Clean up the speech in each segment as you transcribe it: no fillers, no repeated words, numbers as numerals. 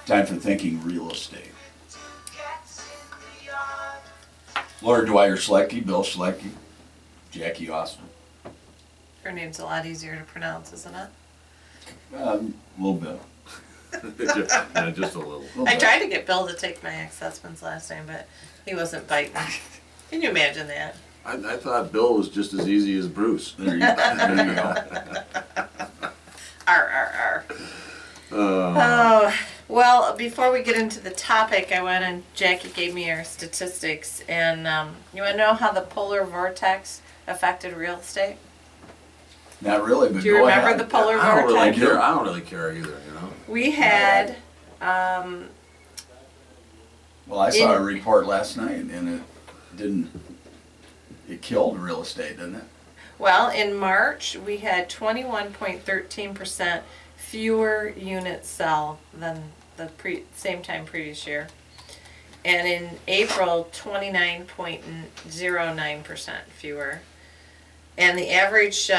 Time for thinking real estate. Laura Dwyer Schlecky, Bill Schlecky, Jackie Austin. Her name's a lot easier to pronounce, isn't it? A little bit. Yeah, just a little. I tried to get Bill to take my ex-husband's last name, but he wasn't biting. Can you imagine that? I thought Bill was just as easy as Bruce. There you go. R. Oh, well, before we get into the topic, Jackie gave me our statistics, and you want to know how the polar vortex affected real estate? Not really, but Do you go remember ahead. the polar I don't really vortex? care. I don't really care either, you know. We had, Well, I saw a report last night, and it killed real estate, didn't it? well, in March, we had 21.13% fewer units sell than the same time previous year. And in April, 29.09% fewer. And the average,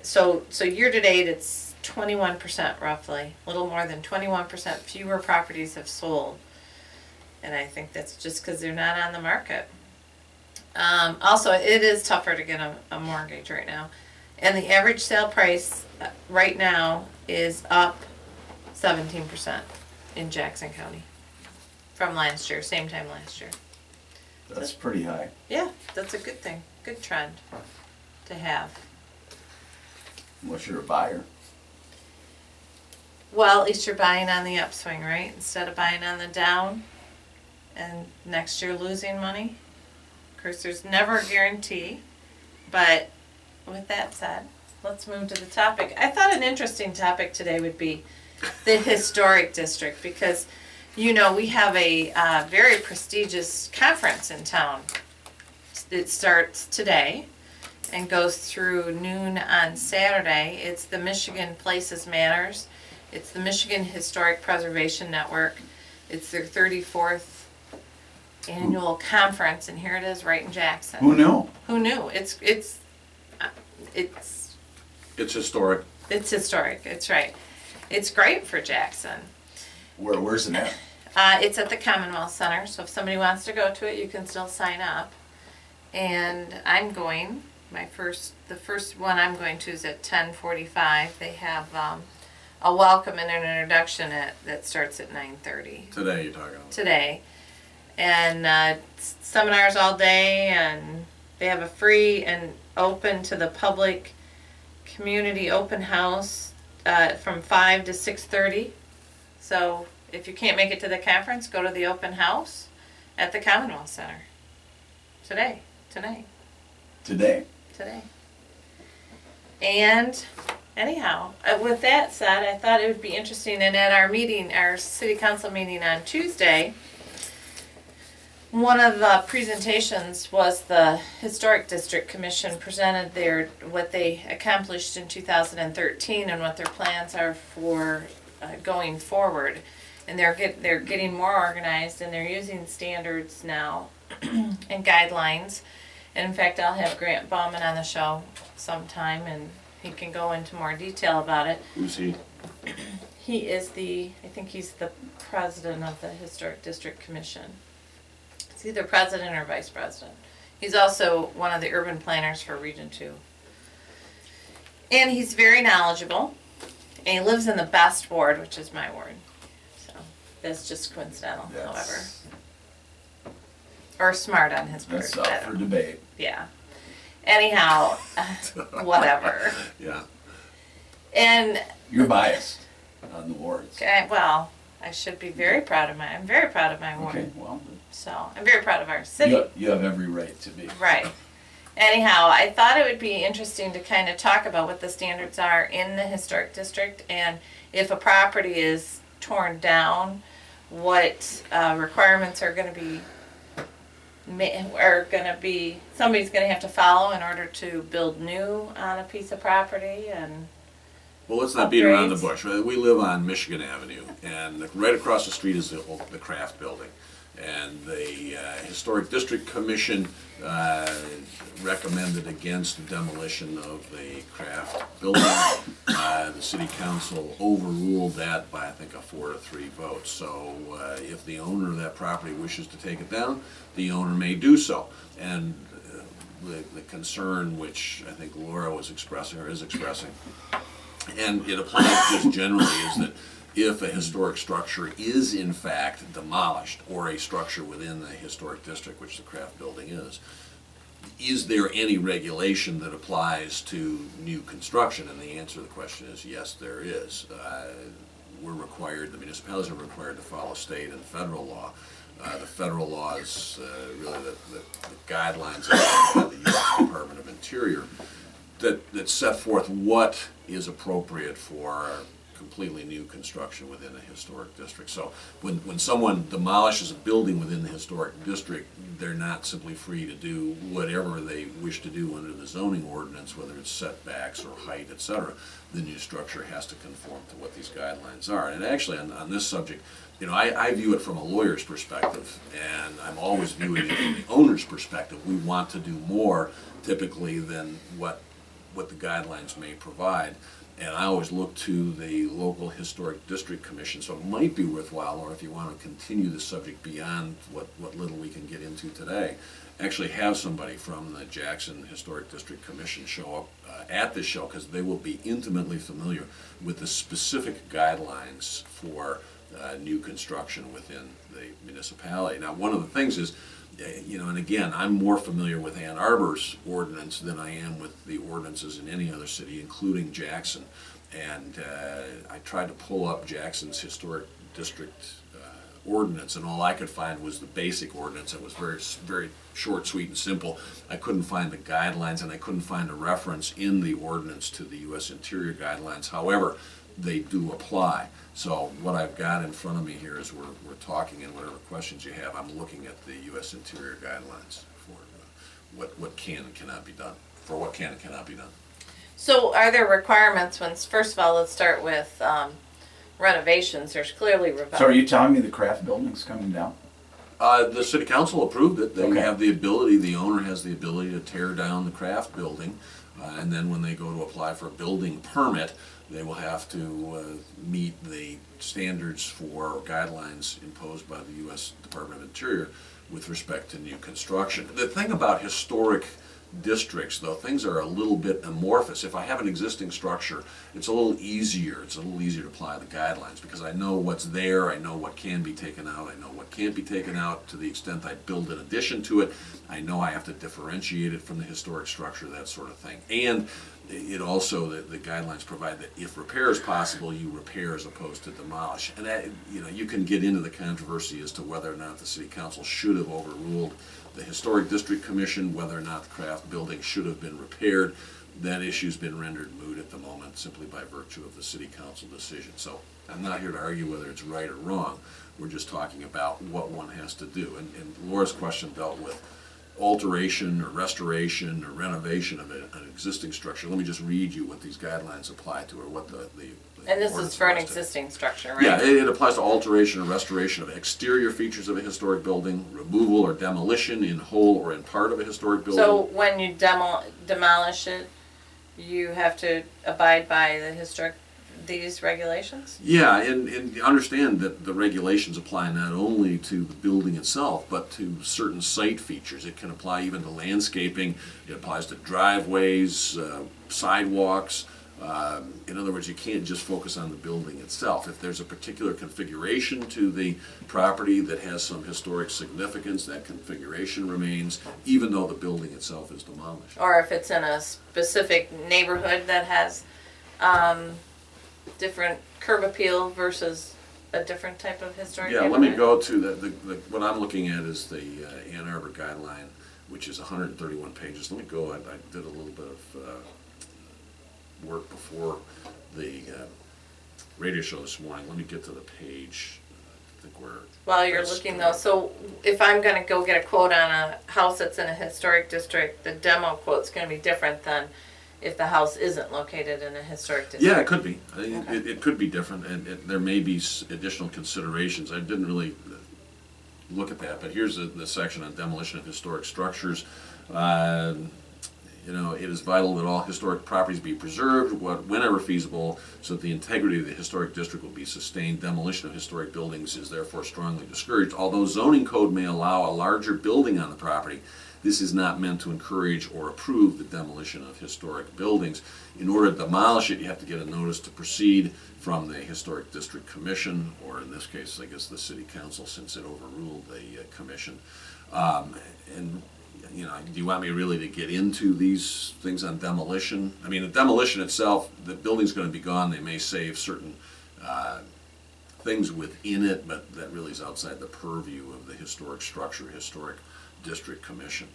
so year to date, it's 21% roughly. A little more than 21% fewer properties have sold. And I think that's just because they're not on the market. Also, it is tougher to get a mortgage right now. And the average sale price right now is up 17% in Jackson County from last year, same time last year. That's pretty high. Yeah, that's a good thing, good trend to have. Unless you're a buyer. Well, at least you're buying on the upswing, right? Instead of buying on the down and next year losing money. Of course, there's never a guarantee, but with that said, let's move to the topic. I thought an interesting topic today would be the historic district because, you know, we have a very prestigious conference in town. It starts today and goes through noon on Saturday. It's the Michigan Places Matters. It's the Michigan Historic Preservation Network. It's their 34th annual conference, and here it is right in Jackson. Who knew? Who knew? It's It's historic. It's historic. It's right. It's great for Jackson. Where's it at? It's at the Commonwealth Center, so if somebody wants to go to it, you can still sign up. And I'm going. The first one I'm going to is at 10:45. They have a welcome and an introduction that starts at 9:30 Today you're talking about. today. And seminars all day, and they have a free and open to the public community open house from 5 to 6:30. So if you can't make it to the conference, go to the open house at the Commonwealth Center. Today. And anyhow, with that said, I thought it would be interesting, and at our city council meeting on Tuesday, one of the presentations was the Historic District Commission presented what they accomplished in 2013 and what their plans are for going forward. And they're getting more organized, and they're using standards now and guidelines. And in fact, I'll have Grant Bauman on the show sometime, and he can go into more detail about it. Who's he? He is I think he's the president of the Historic District Commission. He's either president or vice president. He's also one of the urban planners for Region 2. And he's very knowledgeable, and he lives in the best ward, which is my ward. So that's just coincidental, however. Or smart on his part. That's up for debate. Yeah. Anyhow, whatever. Yeah. And You're biased on the wards. well, I should be very proud of I'm very proud of my ward. Okay, well, So I'm very proud of our city. you have every right to be. Right. Anyhow, I thought it would be interesting to kind of talk about what the standards are in the historic district, and if a property is torn down, what requirements are going to be somebody's going to have to follow in order to build new on a piece of property. And Well, let's not beat around the Upgrades. bush. We live on Michigan Avenue, and right across the street is the Kraft building. And the Historic District Commission recommended against demolition of the Kraft building. The city council overruled that by, I think, a 4-3 vote. So if the owner of that property wishes to take it down, the owner may do so. And the concern which I think Laura was expressing, or is expressing, and it applies just generally, is that if a historic structure is in fact demolished, or a structure within the historic district, which the Kraft building is there any regulation that applies to new construction? And the answer to the question is yes, there is. We're required, the municipalities are required to follow state and federal law. The federal law is really the guidelines of the U.S. Department of Interior that set forth what is appropriate for completely new construction within a historic district. So when someone demolishes a building within the historic district, they're not simply free to do whatever they wish to do under the zoning ordinance, whether it's setbacks or height, etc. The new structure has to conform to what these guidelines are. And actually, on this subject, I view it from a lawyer's perspective, and I'm always viewing it from the owner's perspective. We want to do more, typically, than what the guidelines may provide. And I always look to the local historic district commission, so it might be worthwhile, or if you want to continue the subject beyond what little we can get into today, actually have somebody from the Jackson Historic District Commission show up at this show, because they will be intimately familiar with the specific guidelines for new construction within the municipality. Now, one of the things is, and again, I'm more familiar with Ann Arbor's ordinance than I am with the ordinances in any other city, including Jackson. And I tried to pull up Jackson's historic district ordinance, and all I could find was the basic ordinance. It was very, very short, sweet, and simple. I couldn't find the guidelines, and I couldn't find a reference in the ordinance to the U.S. Interior guidelines. However, they do apply. So what I've got in front of me here is we're talking, and whatever questions you have, I'm looking at the U.S. Interior guidelines for what can and cannot be done, for what can and cannot be done. So are there requirements when, first of all, let's start with renovations. There's clearly So are you telling me the Kraft building's coming down? The city council approved it. They Okay. have the ability, the owner has the ability to tear down the Kraft building, and then when they go to apply for a building permit, they will have to meet the standards for guidelines imposed by the U.S. Department of Interior with respect to new construction. The thing about historic districts, though, things are a little bit amorphous. If I have an existing structure, it's a little easier. It's a little easier to apply the guidelines because I know what's there, I know what can be taken out, I know what can't be taken out. To the extent I build an addition to it, I know I have to differentiate it from the historic structure, that sort of thing. And it also, the guidelines provide that if repair is possible, you repair as opposed to demolish. And that, you can get into the controversy as to whether or not the city council should have overruled the Historic District Commission, whether or not the Kraft building should have been repaired. That issue's been rendered moot at the moment simply by virtue of the city council decision. So I'm not here to argue whether it's right or wrong. We're just talking about what one has to do. And Laura's question dealt with alteration or restoration or renovation of an existing structure. Let me just read you what these guidelines apply to, or what the and this is ordinance for an applies to. existing structure, right? Yeah, it applies to alteration or restoration of exterior features of a historic building, removal or demolition in whole or in part of a historic building. So when you demolish it, you have to abide by these regulations? Yeah, and understand that the regulations apply not only to the building itself, but to certain site features. It can apply even to landscaping. It applies to driveways, sidewalks. In other words, you can't just focus on the building itself. If there's a particular configuration to the property that has some historic significance, that configuration remains, even though the building itself is demolished. Or if it's in a specific neighborhood that has different curb appeal versus a different type of historic Yeah, neighborhood? let me go to the what I'm looking at is the Ann Arbor guideline, which is 131 pages. Let me go, I did a little bit of work before the radio show this morning. Let me get to the page. I think we're... While you're looking though, so if I'm gonna go get a quote on a house that's in a historic district, the demo quote's gonna be different than if the house isn't located in a historic district? Yeah, it could be. It Okay. could be different, and there may be additional considerations. I didn't really look at that, but here's the section on demolition of historic structures. You know, it is vital that all historic properties be preserved whenever feasible, so that the integrity of the historic district will be sustained. Demolition of historic buildings is therefore strongly discouraged. Although zoning code may allow a larger building on the property, this is not meant to encourage or approve the demolition of historic buildings. In order to demolish it, you have to get a notice to proceed from the Historic District Commission, or in this case, I guess the City Council, since it overruled the commission. And you know, do you want me really to get into these things on demolition? I mean, the demolition itself, the building's going to be gone. They may save certain things within it, but that really is outside the purview of the Historic District Commission.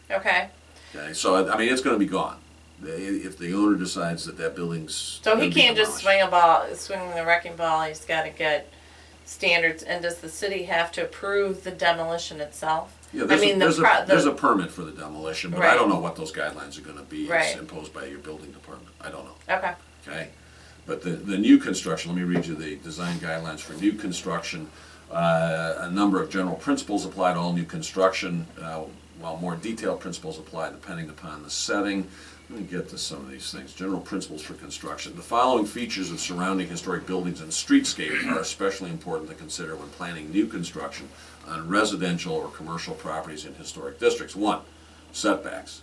Okay. Okay, so I mean, it's going to be gone. If the owner decides that that building's So he gonna be can't just demolished. swing the wrecking ball. He's got to get standards. And does the city have to approve the demolition itself? Yeah, there's a permit for the demolition, but I Right. don't know what those guidelines are going to be as Right. imposed by your building department. I don't know. Okay. Okay, but the new construction, let me read you the design guidelines for new construction. A number of general principles apply to all new construction, while more detailed principles apply depending upon the setting. Let me get to some of these things. General principles for construction. The following features of surrounding historic buildings and streetscape are especially important to consider when planning new construction on residential or commercial properties in historic districts. 1, setbacks.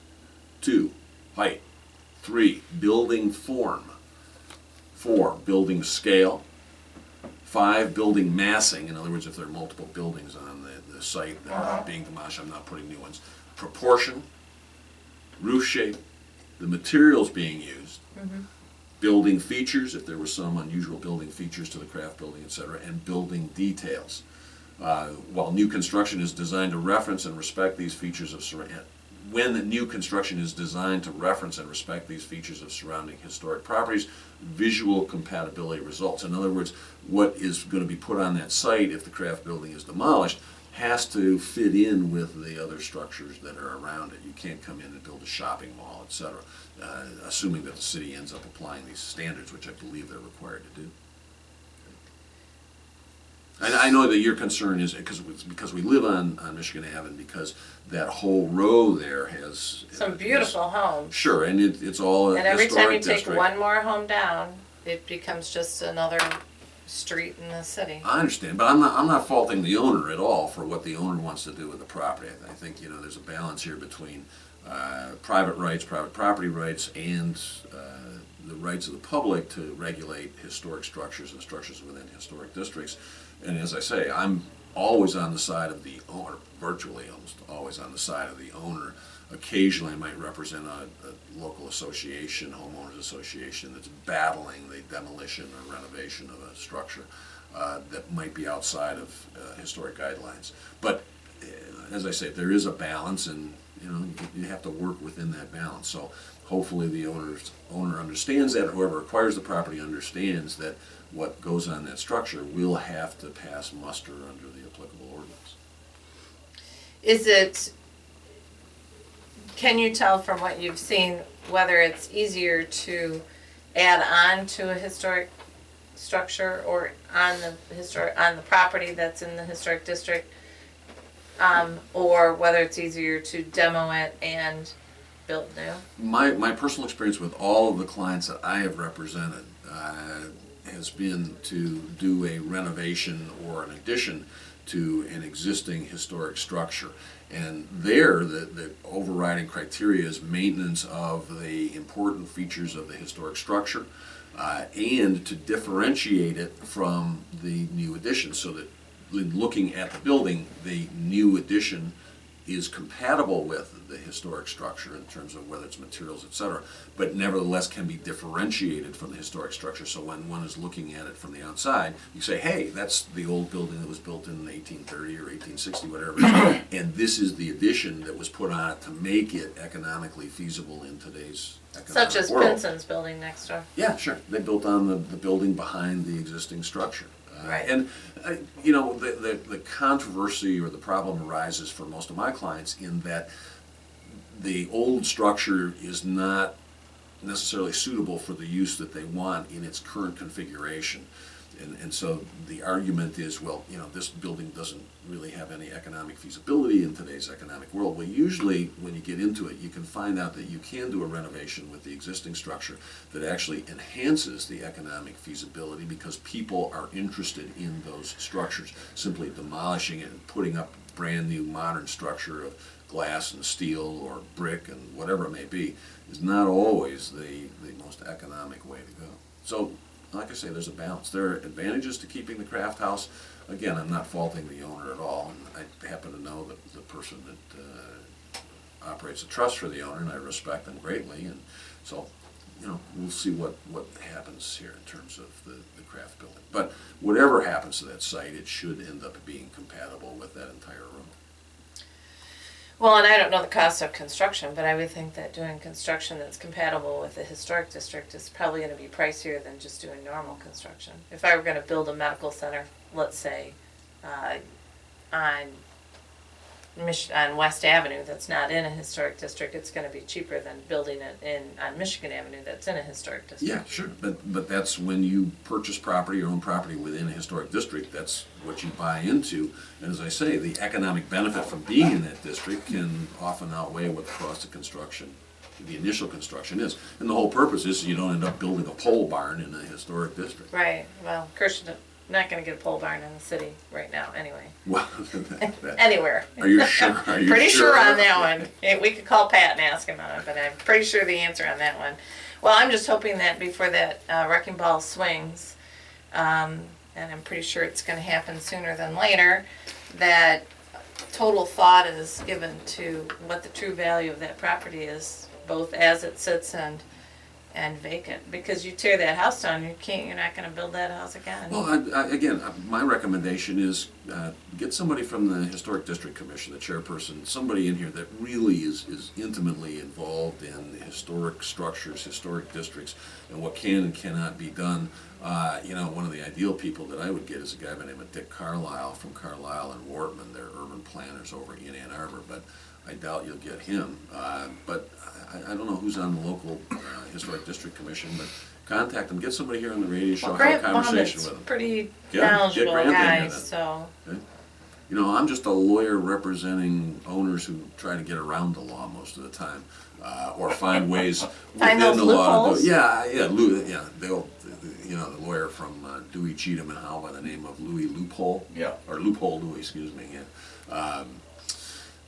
2, height. 3, building form. 4, building scale. 5, building massing. In other words, if there are multiple buildings on the site that are being demolished, I'm not putting new ones. Proportion, roof shape, the materials being used, building features, if there were some unusual building features to the craft building, etc., and building details. While new construction is designed to reference and respect these features of when the new construction is designed to reference and respect these features of surrounding historic properties, visual compatibility results. In other words, what is going to be put on that site if the craft building is demolished has to fit in with the other structures that are around it. You can't come in and build a shopping mall, etc., assuming that the city ends up applying these standards, which I believe they're required to do. And I know that your concern is because we live on Michigan Avenue, because that whole row there has Some beautiful homes. Sure, and it's all a And every time you historic take district. one more home down, it becomes just another street in the city. I understand, but I'm not faulting the owner at all for what the owner wants to do with the property. I think, you know, there's a balance here between private rights, private property rights, and the rights of the public to regulate historic structures and structures within historic districts. And as I say, I'm always on the side of the owner, virtually almost always on the side of the owner. Occasionally I might represent a local association, homeowners association, that's battling the demolition or renovation of a structure that might be outside of historic guidelines. But as I say, there is a balance, and you know, you have to work within that balance. So hopefully the owner understands that, or whoever acquires the property understands that what goes on that structure will have to pass muster under the applicable ordinance. Can you tell from what you've seen whether it's easier to add on to a historic structure or on the property that's in the historic district, or whether it's easier to demo it and build new? My personal experience with all of the clients that I have represented has been to do a renovation or an addition to an existing historic structure. And there, the overriding criteria is maintenance of the important features of the historic structure and to differentiate it from the new addition, so that in looking at the building, the new addition is compatible with the historic structure in terms of whether it's materials, etc., but nevertheless can be differentiated from the historic structure. So when one is looking at it from the outside, you say, hey, that's the old building that was built in 1830 or 1860, whatever it is, and this is the addition that was put on it to make it economically feasible in today's economic Such as world. Pinson's building next door. Yeah, sure. They built on the building behind the existing structure. Right. And, you know, the controversy or the problem arises for most of my clients in that the old structure is not necessarily suitable for the use that they want in its current configuration. And so the argument is, well, you know, this building doesn't really have any economic feasibility in today's economic world. Well, usually when you get into it, you can find out that you can do a renovation with the existing structure that actually enhances the economic feasibility because people are interested in those structures. Simply demolishing it and putting up a brand new modern structure of glass and steel or brick and whatever it may be is not always the most economic way to go. So, like I say, there's a balance. There are advantages to keeping the craft house. Again, I'm not faulting the owner at all, and I happen to know the person that operates a trust for the owner, and I respect them greatly. And so, you know, we'll see what happens here in terms of the craft building. But whatever happens to that site, it should end up being compatible with that entire room. Well, and I don't know the cost of construction, but I would think that doing construction that's compatible with the historic district is probably gonna be pricier than just doing normal construction. If I were gonna build a medical center, let's say, on on West Avenue that's not in a historic district, it's gonna be cheaper than building it on Michigan Avenue that's in a historic district. Yeah, sure, but that's when you purchase property, your own property within a historic district, that's what you buy into. And as I say, the economic benefit from being in that district can often outweigh what the cost of construction, the initial construction is. And the whole purpose is so you don't end up building a pole barn in a historic district. Right, well, of course, you're not gonna get a pole barn in the city right now, anyway. Well, Anywhere. are you sure? Are you Pretty sure on that Okay. one. We could call Pat and ask him on it, but I'm pretty sure the answer on that one. Well, I'm just hoping that before that wrecking ball swings, and I'm pretty sure it's gonna happen sooner than later, that total thought is given to what the true value of that property is, both as it sits and vacant. Because you tear that house down, you're not gonna build that house again. Well, again, my recommendation is get somebody from the Historic District Commission, the chairperson, somebody in here that really is intimately involved in historic structures, historic districts, and what can and cannot be done. You know, one of the ideal people that I would get is a guy by the name of Dick Carlisle from Carlisle and Wortman. They're urban planners over in Ann Arbor, but I doubt you'll get him. But I don't know who's on the local Historic District Commission, but contact them, get somebody here on the radio show, Well, have a Grant conversation Bonnett's with them. pretty Yeah, get knowledgeable Grant in guy, here then. so. Okay? You know, I'm just a lawyer representing owners who try to get around the law most of the time, or find ways Find within those the law to loopholes? do it. Yeah, you know, the lawyer from Dewey, Cheatham and Howe by the name of Louis Loophole. Yeah. Or Loophole Dewey, excuse me, yeah.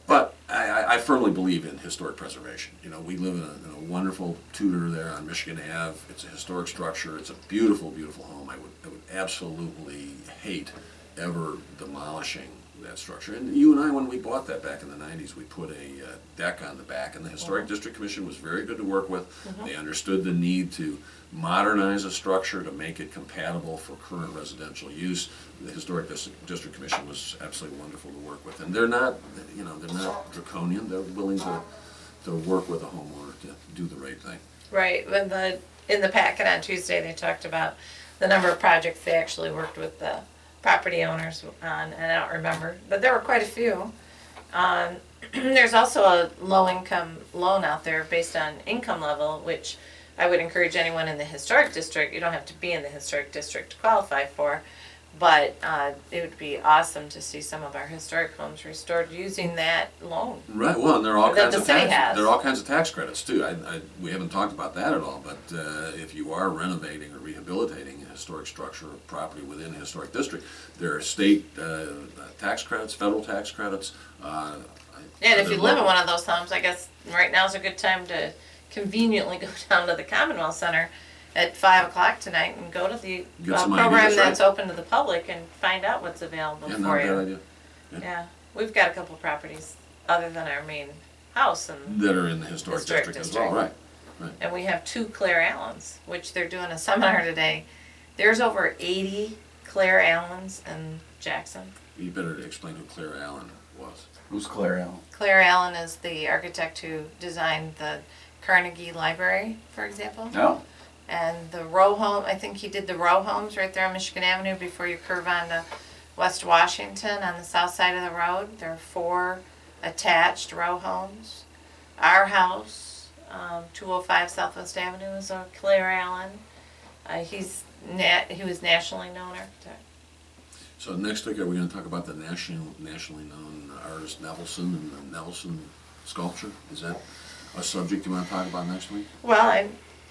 But I firmly believe in historic preservation. You know, we live in a wonderful Tudor there on Michigan Ave. It's a historic structure. It's a beautiful, beautiful home. I would absolutely hate ever demolishing that structure. And you and I, when we bought that back in the 90s, we put a deck on the back, and the Historic District Commission was very good to work with. They understood the need to modernize a structure to make it compatible for current residential use. The Historic District Commission was absolutely wonderful to work with, and they're not, you know, they're not draconian. They're willing to work with a homeowner to do the right thing. Right, in the packet on Tuesday, they talked about the number of projects they actually worked with the property owners on, and I don't remember, but there were quite a few. There's also a low-income loan out there based on income level, which I would encourage anyone in the historic district, you don't have to be in the historic district to qualify for, but it would be awesome to see some of our historic homes restored using that loan. Right. Well, and there are all That kinds the of city tax. has. There are all kinds of tax credits too. We haven't talked about that at all. But if you are renovating or rehabilitating a historic structure or property within a historic district, there are state tax credits, federal tax credits. And if you live in one of those homes, I guess right now's a good time to conveniently go down to the Commonwealth Center at 5 o'clock tonight and go to the Get some program ideas, right? that's open to the public and find out what's available Yeah, for not a bad you. idea. Yeah, we've got a couple properties other than our main house, and That are in the historic district as well, right? and we have 2 Claire Allens, which they're doing a seminar today. There's over 80 Claire Allens in Jackson. You better explain who Claire Allen was. Who's Claire Allen? Claire Allen is the architect who designed the Carnegie Library, for example. No. And the row home, I think he did the row homes right there on Michigan Avenue before you curve onto West Washington on the south side of the road. There are 4 attached row homes. Our house, 205 Southwest Avenue, is a Claire Allen. He's He was nationally known architect. So next week, are we gonna talk about the nationally known artist Nevelson and the Nelson sculpture? Is that a subject you wanna talk about next week? Well,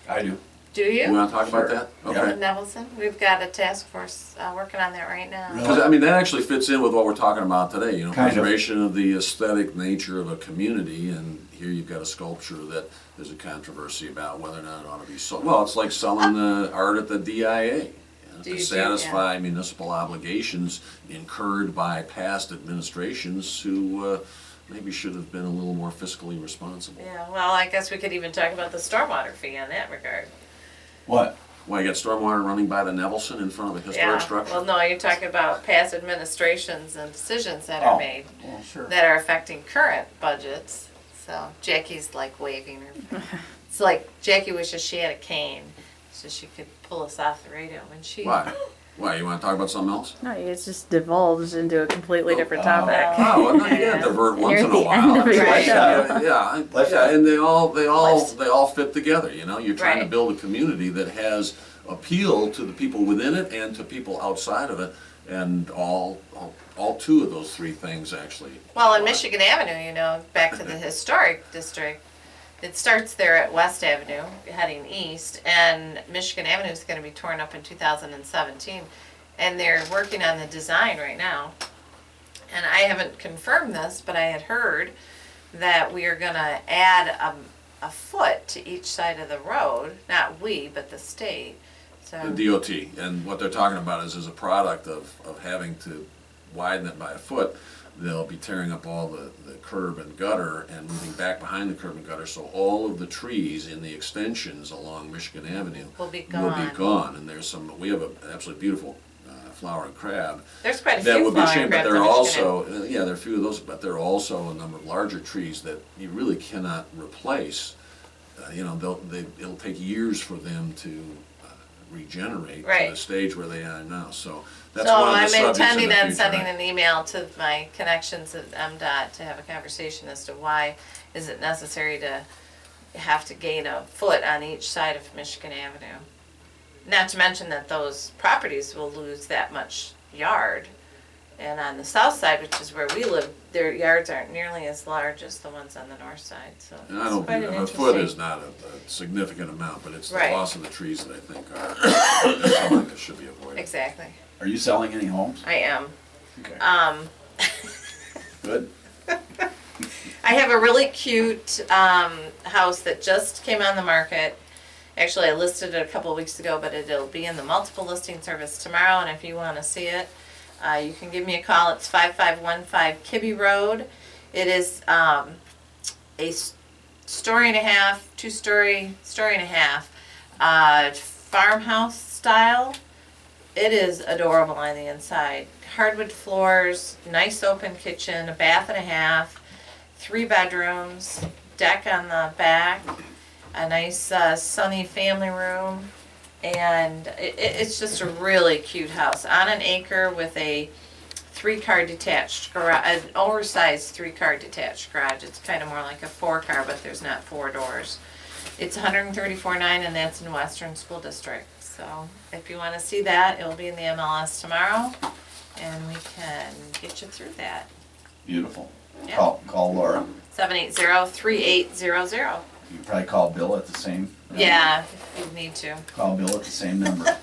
I do. do You you? wanna talk about Sure. that? Yeah. Okay. Nevelson? We've got a task force working on that right now. Really? Because, I mean, that actually fits in with what we're talking about today, you know, Kind of. preservation of the aesthetic nature of a community, and here you've got a sculpture that there's a controversy about whether or not it ought to be sold. Well, it's like selling art at the DIA, you know, Do to you do- satisfy municipal obligations incurred by past administrations who maybe should have been a little more fiscally responsible. Yeah, well, I guess we could even talk about the stormwater fee on that regard. What? Why, you got stormwater running by the Nevelson in front of the Yeah, historic structure? well, no, you're talking about past administrations and decisions that Oh. are made Well, sure. that are affecting current budgets. So Jackie's like waving her. It's like Jackie wishes she had a cane so she could pull us off the radio when she. Why? Why, you wanna talk about something else? No, it's just divulged into a completely different Oh. topic. Oh, well, no, you Yeah. gotta divert once You're in at a the while. end of your Right. show. Yeah, and they all fit together, you know? You're trying to Right. build a community that has appeal to the people within it and to people outside of it, and all two of those three things actually. Well, in Michigan Avenue, you know, back to the historic district, it starts there at West Avenue, heading east, and Michigan Avenue is going to be torn up in 2017. And they're working on the design right now. And I haven't confirmed this, but I had heard that we are going to add a foot to each side of the road. Not we, but the state. So, The DOT, and what they're talking about is as a product of having to widen it by a foot, they'll be tearing up all the curb and gutter and moving back behind the curb and gutter, so all of the trees in the extensions along Michigan Avenue Will be will be gone. gone, and we have an absolutely beautiful flowering crab there's quite a that few would be flowering shame, but crabs there in are Michigan Avenue. also, yeah, there are a few of those, but there are also a number of larger trees that you really cannot replace. You know, it'll take years for them to regenerate to Right. the stage where they are now, so that's So one of the I'm subjects in intending the on future. sending an email to my connections at MDOT to have a conversation as to why is it necessary to have to gain a foot on each side of Michigan Avenue. Not to mention that those properties will lose that much yard. And on the south side, which is where we live, their yards aren't nearly as large as the ones on the north side, so And I it's don't, quite an a foot is interesting. not a significant amount, but it's the Right. loss of the trees that I think are that's something that should be avoided. Exactly, Are you selling any homes? I am. Okay. Good. I have a really cute house that just came on the market. Actually, I listed it a couple of weeks ago, but it'll be in the multiple listing service tomorrow. And if you want to see it, you can give me a call. It's 5515 Kibbe Road. It is a story and a half, two-story, story and a half, farmhouse style. It is adorable on the inside. Hardwood floors, nice open kitchen, a bath and a half, 3 bedrooms, deck on the back, a nice sunny family room, and it's just a really cute house on an acre with a 3-car detached garage, an oversized 3-car detached garage. It's kind of more like a 4-car, but there's not 4 doors. It's $134.9, and that's in Western School District. So if you want to see that, it'll be in the MLS tomorrow, and we can get you through that. Beautiful. Yeah. Call Laura. 780-3800. You probably call Bill at the same. Yeah, if you need to. Call Bill at the same number.